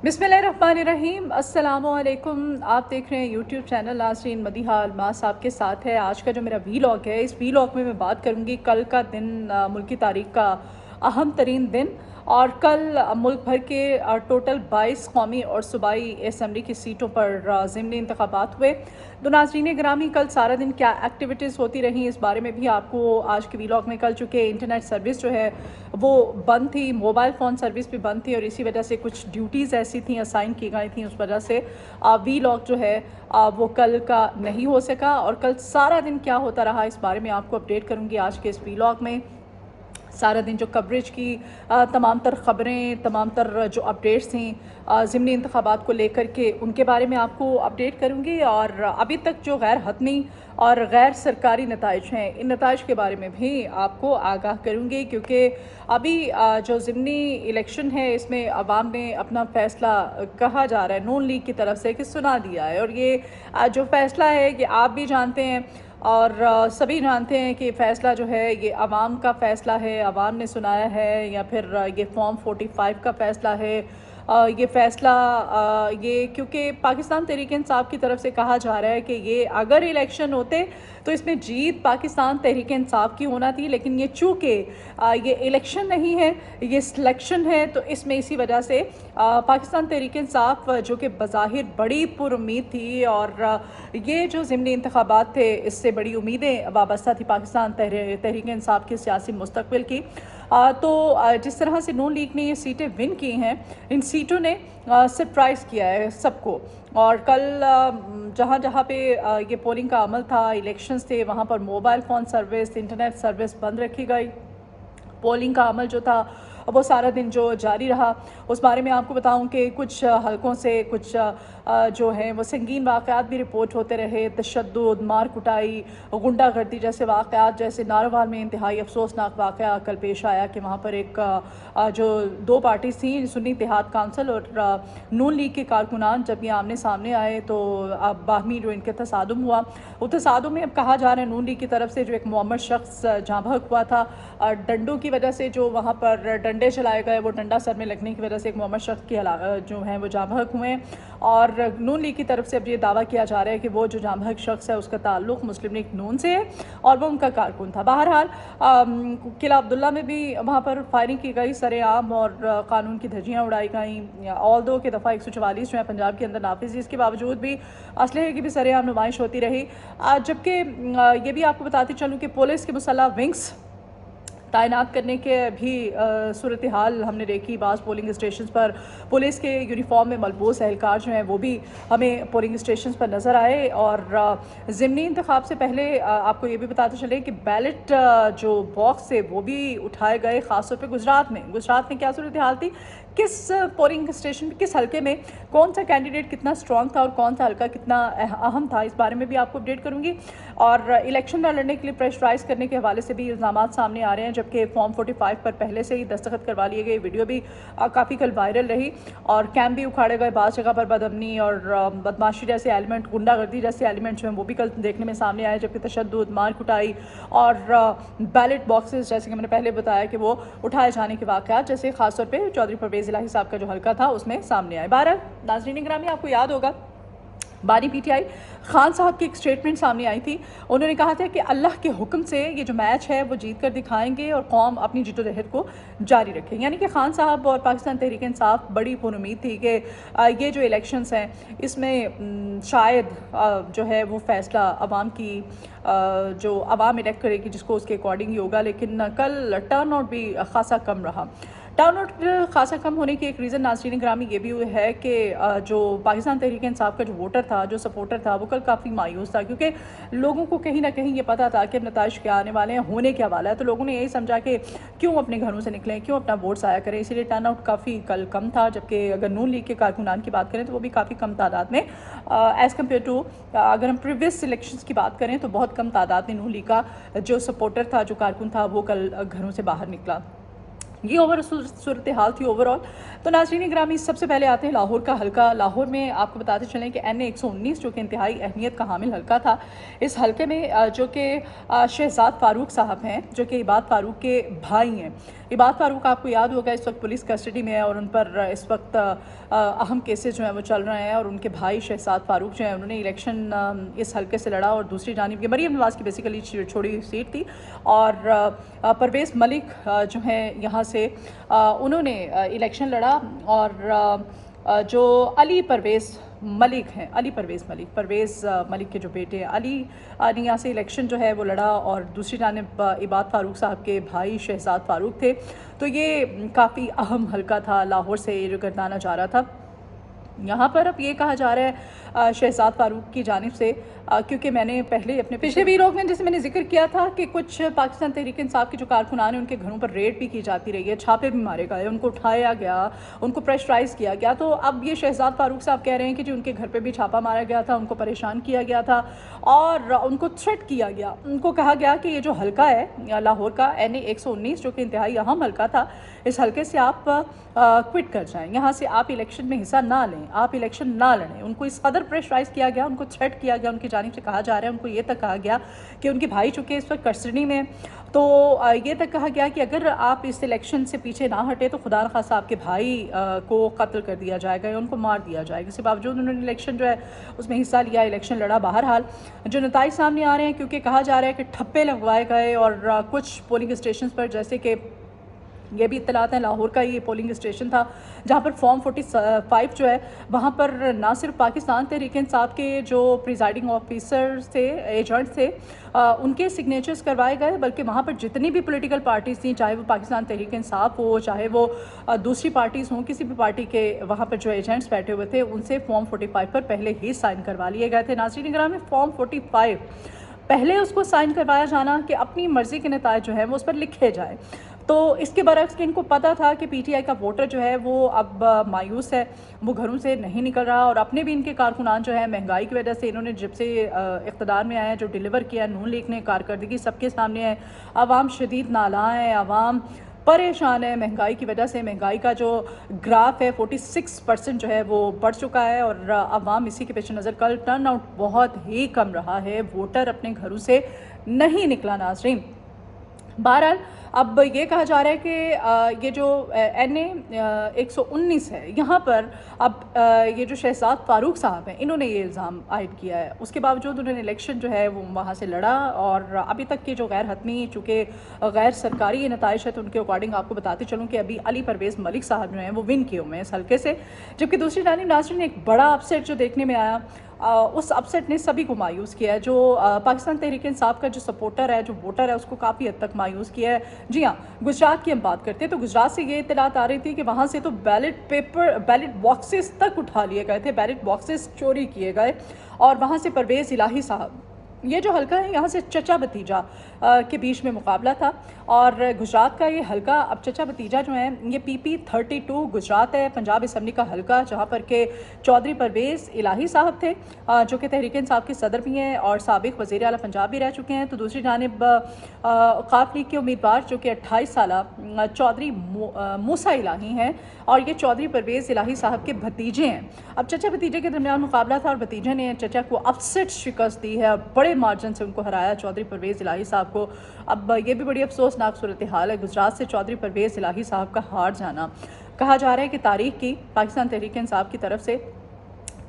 बिस्मिल्लाहिर्रहमानिर्रहीम, अस्सलामुअलैकुम। आप देख रहे हैं यूट्यूब चैनल नाज़रीन। मदीहा अल्मास आपके साथ है। आज का जो मेरा वीलॉग है, इस वीलॉग में मैं बात करूंगी कल का दिन, मुल्क की तारीख का अहम तरीन दिन। और कल मुल्क भर के टोटल 22 कौमी और सूबाई असम्बली की सीटों पर ज़िमनी इंतखाबात हुए। तो नाज़रीन ग्रामी, कल सारा दिन क्या एक्टिविटीज़ होती रहीं, इस बारे में भी आपको आज के वीलॉग में, कल चूँकि इंटरनेट सर्विस जो है वो बंद थी, मोबाइल फ़ोन सर्विस भी बंद थी और इसी वजह से कुछ ड्यूटीज़ ऐसी थी असाइन की गई थी, उस वजह से वीलॉग जो है वो कल का नहीं हो सका। और कल सारा दिन क्या होता रहा, इस बारे में आपको अपडेट करूँगी आज के इस वीलॉग में। सारा दिन जो कवरेज की तमाम तर ख़बरें, तमाम तर जो अपडेट्स थी ज़िमनी इंतखाबात को लेकर के, उनके बारे में आपको अपडेट करूँगी। और अभी तक जो गैर हतमी और गैर सरकारी नताइज हैं, इन नताइज के बारे में भी आपको आगाह करूँगी, क्योंकि अभी जो ज़िमनी इलेक्शन है इसमें अवाम ने अपना फ़ैसला, कहा जा रहा है नून लीग की तरफ से, कि सुना दिया है। और ये जो फ़ैसला है कि आप भी जानते हैं और सभी जानते हैं कि फ़ैसला जो है ये अवाम का फ़ैसला है, अवाम ने सुनाया है, या फिर ये फॉर्म 45 का फ़ैसला है। ये फ़ैसला ये क्योंकि पाकिस्तान तहरीक इंसाफ की तरफ से कहा जा रहा है कि ये अगर इलेक्शन होते तो इसमें जीत पाकिस्तान तहरीक इंसाफ की होना थी, लेकिन ये चूँकि ये इलेक्शन नहीं है, ये सिलेक्शन है, तो इसमें इसी वजह से पाकिस्तान तहरीक इंसाफ, जो कि बज़ाहिर बड़ी पुरुम्मीद थी, और ये जो ज़िमनी इंतखाबात थे इससे बड़ी उम्मीदें वाबस्ता थी पाकिस्तान तहरीक इंसाफ के सियासी मुस्तकबिल की। तो जिस तरह से नून लीग ने ये सीटें विन की हैं, इन सीटों ने सरप्राइज़ किया है सबको। और कल जहाँ जहाँ पे ये पोलिंग का अमल था, इलेक्शंस थे, वहाँ पर mobile phone service, internet service बंद रखी गई। पोलिंग का अमल जो था वो सारा दिन जो जारी रहा, उस बारे में आपको बताऊं कि कुछ हलकों से कुछ जो हैं वो संगीन वाक़यात भी रिपोर्ट होते रहे। तशद्दुद, मार कुटाई, गुंडागर्दी जैसे वाक़यात, जैसे नारोवाल में इंतहाई अफसोसनाक वाक़या कल पेश आया कि वहाँ पर एक जो दो पार्टीज़ थी, सुन्नी इत्तेहाद काउंसिल और नून लीग के कारकुनान, जब ये आमने सामने आए तो अब बाहमी जो इनके तसादुम हुआ, उस तसादुम में अब कहा जा रहा है नून लीग की तरफ से जो एक मोहम्मद शख्स जाँ बहक हुआ था, डंडों की वजह से, जो वहाँ पर डंडे चलाए गए, वो डंडा सर में लगने की वजह से एक मोहम्मद शख्स की जो हैं वो जाँ बहक हुए हैं। और नून लीग की तरफ से अब ये दावा किया जा रहा है कि वो जो जाँ बहक शख्स है उसका ताल्लुक़ मुस्लिम लीग नून से है और वो उनका कारकुन था। बहरहाल किला अब्दुल्ला में भी वहाँ पर फायरिंग की गई सरेआम, और कानून की धज्जियाँ उड़ाई गई। ऑल दो के दफ़ा 144 जो है पंजाब के अंदर नाफिज, इसके बावजूद भी असलहे की भी सरेआम नुमाइश होती रही। जबकि ये भी आपको बताती चलूँ कि पुलिस के मुसल्लह विंग्स तैनात करने के भी सूरत हाल हमने देखी। बाज़ पोलिंग स्टेशन पर पुलिस के यूनिफॉर्म में मलबूस एहलकार जो हैं वो भी हमें पोलिंग स्टेशन पर नज़र आए। और ज़िमनी इंतखाब से पहले आपको ये भी बताते चले कि बैलेट जो बॉक्स थे वो भी उठाए गए, ख़ासतौर पर गुजरात में क्या सूरत हाल थी, किस पोलिंग स्टेशन, किस हल्के में कौन सा कैंडिडेट कितना स्ट्रॉन्ग था और कौन सा हल्का कितना अहम था, इस बारे में भी आपको अपडेट करूँगी। और इलेक्शन में लड़ने के लिए प्रेशराइज करने के हवाले से भी इल्ज़ाम सामने आ रहे हैं, जबकि फॉर्म 45 पर पहले से ही दस्तखत करवा लिए गए। वीडियो भी काफ़ी कल वायरल रही, और कैंप भी उखाड़े गए। बाज़ जगह पर बदअमनी और बदमाशी जैसे एलिमेंट, गुंडागर्दी जैसे एलिमेंट जो हैं वो भी कल देखने में सामने आए, जबकि तशद्दुद, मार कुटाई और बैलेट बॉक्सेस, जैसे कि मैंने पहले बताया कि वो उठाए जाने के वाक़यात, जैसे खासतौर पर चौधरी परवेज़ इलाही साहब का जो हल्का था उसमें सामने आए। बहरहाल नाज़रीन ग्रामी, आपको याद होगा बानी पीटीआई खान साहब की एक स्टेटमेंट सामने आई थी। उन्होंने कहा था कि अल्लाह के हुक्म से ये जो मैच है वो जीत कर दिखाएंगे और कौम अपनी जिद्दोजहद को जारी रखेंगे। यानी कि खान साहब और पाकिस्तान तहरीक इंसाफ बड़ी पुरुम्मीद थी कि ये जो इलेक्शंस हैं इसमें शायद जो है वो फ़ैसला अवाम की, जो अवाम इलेक्ट करेगी जिसको, उसके अकॉर्डिंग ही होगा। लेकिन कल टर्न आउट भी ख़ासा कम रहा। टर्न आउट खासा कम होने की एक रीज़न नाज़रीन ग्रामी ये भी है कि जो पाकिस्तान तहरीक इंसाफ का जो वोटर था, जो सपोर्टर था, वो कल काफ़ी मायूस था, क्योंकि लोगों को कहीं ना कहीं ये पता था कि अब नताइज क्या आने वाले हैं, होने क्या वाला है। तो लोगों ने यही समझा कि क्यों अपने घरों से निकलें, क्यों अपना वोट ज़ाया करें, इसीलिए टर्न आउट काफ़ी कल कम था। जबकि अगर नून लीग के कारकुनान की बात करें तो वो भी काफ़ी कम तादाद में, एज़ कम्पेयर टू अगर हम प्रीवियस इलेक्शन की बात करें तो बहुत कम तादाद में नून लीग का जो सपोर्टर था, जो कारकुन था, वो कल घरों से बाहर निकला। ये ओवर सूरत हाल थी ओवरऑल। तो नाज़रीन ग्रामी, सबसे पहले आते हैं लाहौर का हल्का। लाहौर में आपको बताते चलें कि NA 119 जो कि इंतहाई अहमियत का हामिल हल्का था, इस हल्के में जो कि शहजाद फ़ारूक साहब हैं, जो कि इबाद फ़ारूक के भाई हैं। इबाद फ़ारूक आपको याद होगा इस वक्त पुलिस कस्टडी में है और उन पर इस वक्त अहम केसेस जो हैं वो चल रहे हैं। और उनके भाई शहजाद फ़ारूक जो हैं उन्होंने इलेक्शन इस हल्के से लड़ा और दूसरी जानिब ये मरीम नवाज़ की बेसिकली छोड़ी हुई सीट थी। और परवेज़ मलिक जो हैं यहाँ से उन्होंने इलेक्शन लड़ा। और जो अली परवेज़ मलिक हैं, परवेज़ मलिक के जो बेटे हैं अली ने यहाँ से इलेक्शन जो है वो लड़ा। और दूसरी जानिब इबाद फ़ारूक साहब के भाई शहजाद फ़ारूक थे। तो ये काफ़ी अहम हल्का था लाहौर से ये जो गर्दाना जा रहा था। यहाँ पर अब ये कहा जा रहा है शहजाद फ़ारूक की जानिब से, क्योंकि मैंने पहले अपने पिछले वीडियो में जैसे मैंने जिक्र किया था कि कुछ पाकिस्तान तहरीक इंसाफ के जो कारकुनान हैं उनके घरों पर रेड भी की जाती रही है, छापे भी मारे गए, उनको उठाया गया, उनको प्रेशराइज़ किया गया। तो अब ये शहजाद फ़ारूक साहब कह रहे हैं कि जी उनके घर पर भी छापा मारा गया था, उनको परेशान किया गया था और उनको थ्रेट किया गया। उनको कहा गया कि ये जो हल्का है लाहौर का NA 119 जो कि इंतहाई अहम हल्का था, इस हल्के से आप क्विट कर जाएं, यहाँ से आप इलेक्शन में हिस्सा ना लें, आप इलेक्शन ना लड़ें। उनको इस कदर प्रेशराइज़ किया गया, उनको थ्रेट किया गया, उनकी जानिब से कहा जा रहा है, उनको ये तक कहा गया कि उनके भाई चुके इस वक्त कस्टडी में। तो ये तक कहा गया कि अगर आप इस इलेक्शन से पीछे ना हटे तो खुदा न खासा आपके भाई को कत्ल कर दिया जाएगा या उनको मार दिया जाएगा। इसके बावजूद उन्होंने इलेक्शन जो है उसमें हिस्सा लिया, इलेक्शन लड़ा। बहरहाल जो नताइज सामने आ रहे हैं, क्योंकि कहा जा रहा है कि ठप्पे लगवाए गए और कुछ पोलिंग स्टेशन पर, जैसे कि ये भी इत्तलात है लाहौर का ये पोलिंग स्टेशन था जहाँ पर फॉर्म 45 जो है वहाँ पर ना सिर्फ पाकिस्तान तहरीक इंसाफ के जो प्रिजाइडिंग ऑफिसर थे, एजेंट थे, उनके सिग्नेचर्स करवाए गए, बल्कि वहाँ पर जितनी भी पॉलिटिकल पार्टीज़ थी, चाहे वो पाकिस्तान तहरीक इंसाफ हो, चाहे वो दूसरी पार्टीज़ हों, किसी भी पार्टी के वहाँ पर जो एजेंट्स बैठे हुए थे उनसे फॉर्म 45 पर पहले ही साइन करवा लिए गए थे। नाज़रीन ग्रामी, फॉर्म 45 पहले उसको साइन करवाया जाना कि अपनी मर्ज़ी के नतायज जो है वो उस पर लिखे जाए। तो इसके बरक्स कि इनको पता था कि PTI का वोटर जो है वो अब मायूस है, वो घरों से नहीं निकल रहा। और अपने भी इनके कारकुनान जो है महंगाई की वजह से, इन्होंने जब से इक़्तिदार में आया जो डिलीवर किया नून लीग ने, कारकर्दगी सबके सामने है, आवाम शदीद नाला है, आवाम परेशान है महंगाई की वजह से। महंगाई का जो ग्राफ है 46% जो है वो बढ़ चुका है और आवाम इसी के पेश नज़र कल टर्न आउट बहुत ही कम रहा है, वोटर अपने घरों से नहीं निकला। नाज़रीन बहरहाल अब ये कहा जा रहा है कि ये जो NA 119 है यहाँ पर अब ये जो शहजाद फ़ारूक साहब हैं इन्होंने ये इल्ज़ाम आयद किया है। उसके बावजूद उन्होंने इलेक्शन जो है वो वहाँ से लड़ा और अभी तक के जो गैर हतमी चूँकि गैर सरकारी नताइज है तो उनके अकॉर्डिंग आपको बताते चलूँ कि अभी अली परवेज़ मलिक साहब जो हैं वो विन किए हुए हैं इस हल्के से। जबकि दूसरी जानिब नाज़रीन एक बड़ा अपसेट जो देखने में आया, उस अपसेट ने सभी को मायूस किया है। जो पाकिस्तान तहरीक इंसाफ का जो सपोर्टर है, जो वोटर है, उसको काफ़ी हद तक मायूस किया है। जी हाँ, गुजरात की हम बात करते हैं तो गुजरात से ये इत्तलात आ रही थी कि वहाँ से तो बैलेट बॉक्सेस तक उठा लिए गए थे, बैलेट बॉक्सेस चोरी किए गए। और वहाँ से परवेज़ इलाही साहब, ये जो हल्का है यहाँ से चचा भतीजा के बीच में मुकाबला था। और गुजरात का ये हल्का, अब चचा भतीजा जो है ये PP 32 गुजरात है, पंजाब असम्बली का हल्का, जहाँ पर के चौधरी परवेज़ इलाही साहब थे जो कि तहरीक इंसाफ के सदर भी हैं और साबिक वज़ीर आला पंजाब भी रह चुके हैं। तो दूसरी जानिब काफ लीग के उम्मीदवार जो कि 28 साल चौधरी मूसा इलाही हैं और ये चौधरी परवेज़ इलाही साहब के भतीजे हैं। अब चचा भतीजे के दरमियान मुकाबला था और भतीजे ने चचा को अपसेट शिकस्त दी है, बड़े मार्जिन से उनको हराया चौधरी परवेज़ इलाही साहब को। अब ये भी बड़ी अफसोसनाक सूरत हाल है, गुजरात से चौधरी परवेज़ इलाही साहब का हार जाना। कहा जा रहा है कि तारीख की, पाकिस्तान तहरीक इंसाफ की तरफ से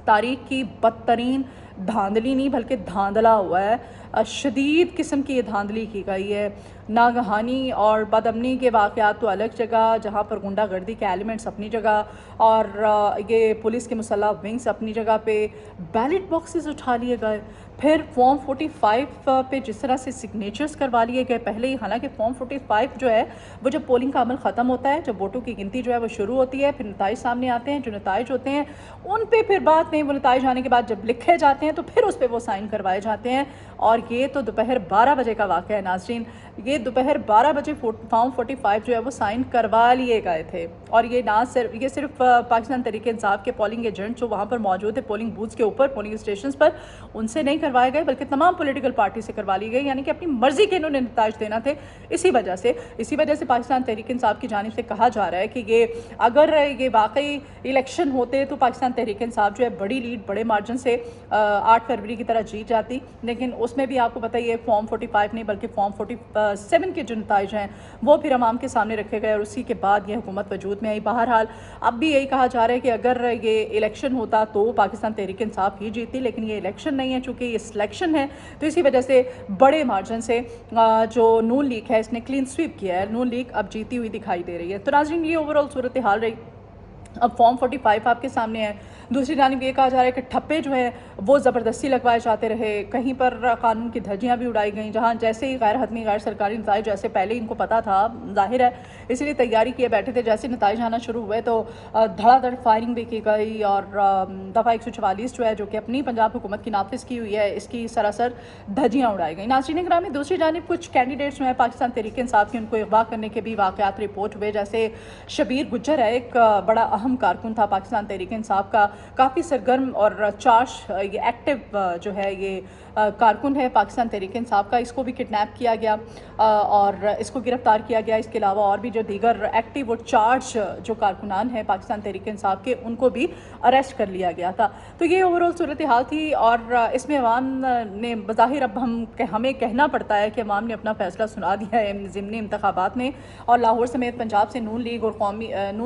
तारीख की बदतरीन धांधली नहीं बल्कि धांधला हुआ है, शदीद किस्म की ये धांधली की गई है। नागहानी और बदअमनी के वाक़यात तो अलग जगह, जहाँ पर गुंडागर्दी के एलिमेंट्स अपनी जगह और ये पुलिस के मुसल्लह विंग्स अपनी जगह पे, बैलेट बॉक्सेस उठा लिए गए। फिर फॉर्म 45 पे जिस तरह से सिग्नेचर्स करवा लिए गए पहले ही, हालांकि फॉर्म 45 जो है वो जब पोलिंग का अमल ख़त्म होता है, जब वोटों की गिनती जो है वो शुरू होती है, फिर नताइज सामने आते हैं, जो नताइज होते हैं उन पे फिर बात नहीं, वो नताइज आने के बाद जब लिखे जाते हैं तो फिर उस पर वो साइन करवाए जाते हैं। और ये तो दोपहर 12 बजे का वाक़या है नाज़रीन, ये दोपहर 12 बजे फॉर्म 45 जो है वो साइन करवा लिए गए थे और ये सिर्फ पाकिस्तान तहरीक इंसाफ के पोलिंग एजेंट जो वहाँ पर मौजूद है पोलिंग बूथ्स के ऊपर, पोलिंग स्टेशन पर, उनसे नहीं करवाए गए बल्कि तमाम पॉलिटिकल पार्टी से करवा ली गई, यानी कि अपनी मर्जी के इन्होंने नताज देना थे। इसी वजह से पाकिस्तान तहरीक इंसाफ की जानिब से कहा जा रहा है कि अगर ये वाकई इलेक्शन होते तो पाकिस्तान तहरीक इंसाफ जो है बड़ी लीड, बड़े मार्जिन से 8 फरवरी की तरह जीत जाती, लेकिन उसमें भी आपको पता ही है फॉर्म 45 नहीं बल्कि फॉर्म 47 के जो नताइज हैं वो फिर अवाम के सामने रखे गए और उसी के बाद ये हुकूमत वजूद में आई। बहरहाल अब भी यही कहा जा रहा है कि अगर ये इलेक्शन होता तो पाकिस्तान तहरीक इंसाफ ही जीतती, लेकिन ये इलेक्शन नहीं है, चूँकि ये सिलेक्शन है तो इसी वजह से बड़े मार्जिन से जो नून लीग है इसने क्लीन स्वीप किया है, नून लीग अब जीती हुई दिखाई दे रही है। तो नाज़रीन ये ओवरऑल सूरत हाल रही। अब फॉर्म 45 आपके सामने है। दूसरी जानिब ये कहा जा रहा है कि ठप्पे जो हैं वो ज़बरदस्ती लगवाए जाते रहे, कहीं पर कानून की धज्जियाँ भी उड़ाई गई, जहाँ जैसे ही गैर हतमी गैर सरकारी नताइज जैसे पहले इनको पता था जाहिर है इसलिए तैयारी किए बैठे थे, जैसे नताइज आना शुरू हुए तो धड़ाधड़ फायरिंग भी की गई और दफ़ा 144 जो है जो कि अपनी पंजाब हुकूमत की नाफिज की हुई है इसकी सरासर धज्जियाँ उड़ाई गई। नाज़रीन ग्रामी, दूसरी जानिब कुछ कैंडिडेट्स जो हैं पाकिस्तान तहरीक इंसाफ की उनको अगवा करने के भी वाक़यात रिपोर्ट हुए, जैसे शबीर गुज्जर है, एक बड़ा अहम कारकुन था पाकिस्तान तहरीक इंसाफ का, काफ़ी सरगर्म और चार्ज ये एक्टिव जो है ये कारकुन है पाकिस्तान तहरीक इंसाफ का, इसको भी किडनैप किया गया और इसको गिरफ्तार किया गया। इसके अलावा और भी जो दीगर एक्टिव और चार्ज जो कारकुनान हैं पाकिस्तान तहरीक इंसाफ के उनको भी अरेस्ट कर लिया गया था। तो ये ओवरऑल सूरत हाल थी और इसमें अवाम ने बज़ाहिर अब हमें कहना पड़ता है कि अवाम ने अपना फैसला सुना दिया है ज़िमनी इंतखाबात में, और लाहौर समेत पंजाब से नून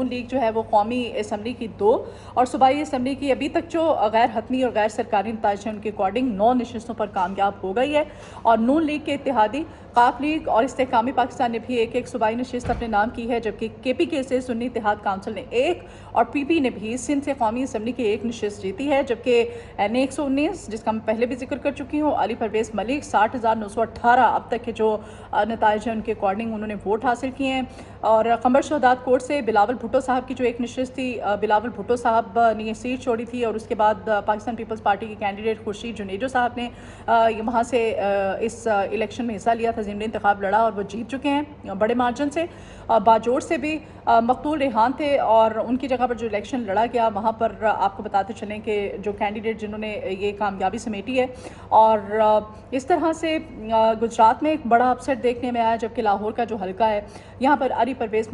लीग जो है वो कौमी असम्बली की 2 और सूबाई असम्बली की अभी तक जो गैर हतमी और गैर सरकारी नताइज हैं उनके अकॉर्डिंग 9 नशिस्तों पर कामयाब हो गई है। और नून लीग के इत्तेहादी काफ लीग और इस्तेहकामी पाकिस्तान ने भी एक सूबाई नशिस्त अपने नाम की है, जबकि KPK से सुन्नी इत्तेहाद काउंसिल ने 1 और PP ने भी सिंध से कौमी असम्बली की 1 नशिस्त जीती है, जबकि NA 119 जिसका मैं पहले भी जिक्र कर चुकी हूँ, अली परवेज़ मलिक 60,918 अब तक के जो नताइज हैं उनके अकॉर्डिंग उन्होंने वोट हासिल किए हैं। और कमर शहदाद कोर्ट से बिलावल भुट्टो साहब की जो 1 नशिस्त थी, बिलावल भुट्टो साहब ने ये सीट छोड़ी थी और उसके बाद पाकिस्तान पीपल्स पार्टी के कैंडिडेट खुर्शीद जुनेजो साहब ने वहाँ से इस इलेक्शन में हिस्सा लिया था, ज़िमनी इंतखाब लड़ा और वो जीत चुके हैं बड़े मार्जिन से। बाजोड़ से भी मकतूल रेहान थे और उनकी जगह पर जो इलेक्शन लड़ा गया वहाँ पर आपको बताते चलें कि जो कैंडिडेट जिन्होंने ये कामयाबी समेटी है। और इस तरह से गुजरात में एक बड़ा अपसेट देखने में आया, जबकि लाहौर का जो हल्का है यहाँ पर अली परवेज़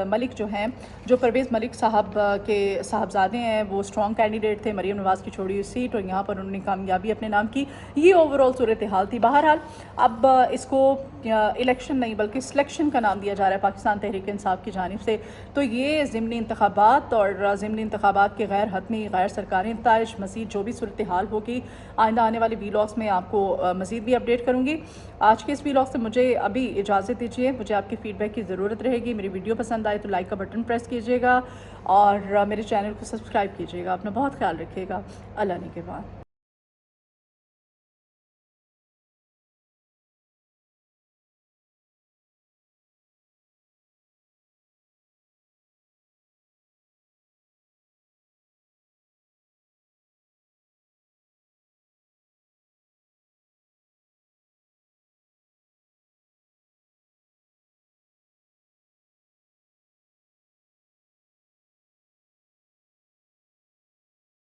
मलिक जो हैं, जो परवेज़ मलिक साहब के साहबजादे हैं, वो स्ट्रॉन्ग कैंडिडेट थे, मरीम नवाज़ की छोड़ी हुई सीट, और यहाँ पर उन्होंने कामयाबी अपने नाम की। ये ओवरऑल सूरत हाल थी। बहरहाल अब इसको इलेक्शन नहीं बल्कि सिलेक्शन का नाम दिया जा रहा है पाकिस्तान तहरीक इंसाफ की जानिब से। तो ये ज़िमनी इंतखाबात और ज़िमनी इंतखाबात के गैर हतमी गैर सरकारी नताइज, मज़ीद जो भी सूरत हाल होगी आइंदा आने वाले वीलॉग्स में आपको मज़ीद भी अपडेट करूँगी। आज के इस वीलॉग से मुझे अभी इजाज़त दीजिए, मुझे आपके फ़ीडबैक की ज़रूरत रहेगी। मेरी वीडियो पसंद आए तो लाइक का बटन प्रेस कीजिएगा और मेरे चैनल को सब्सक्राइब कीजिएगा। अपना बहुत ख्याल रखिएगा। अल्लाह ने के बाद।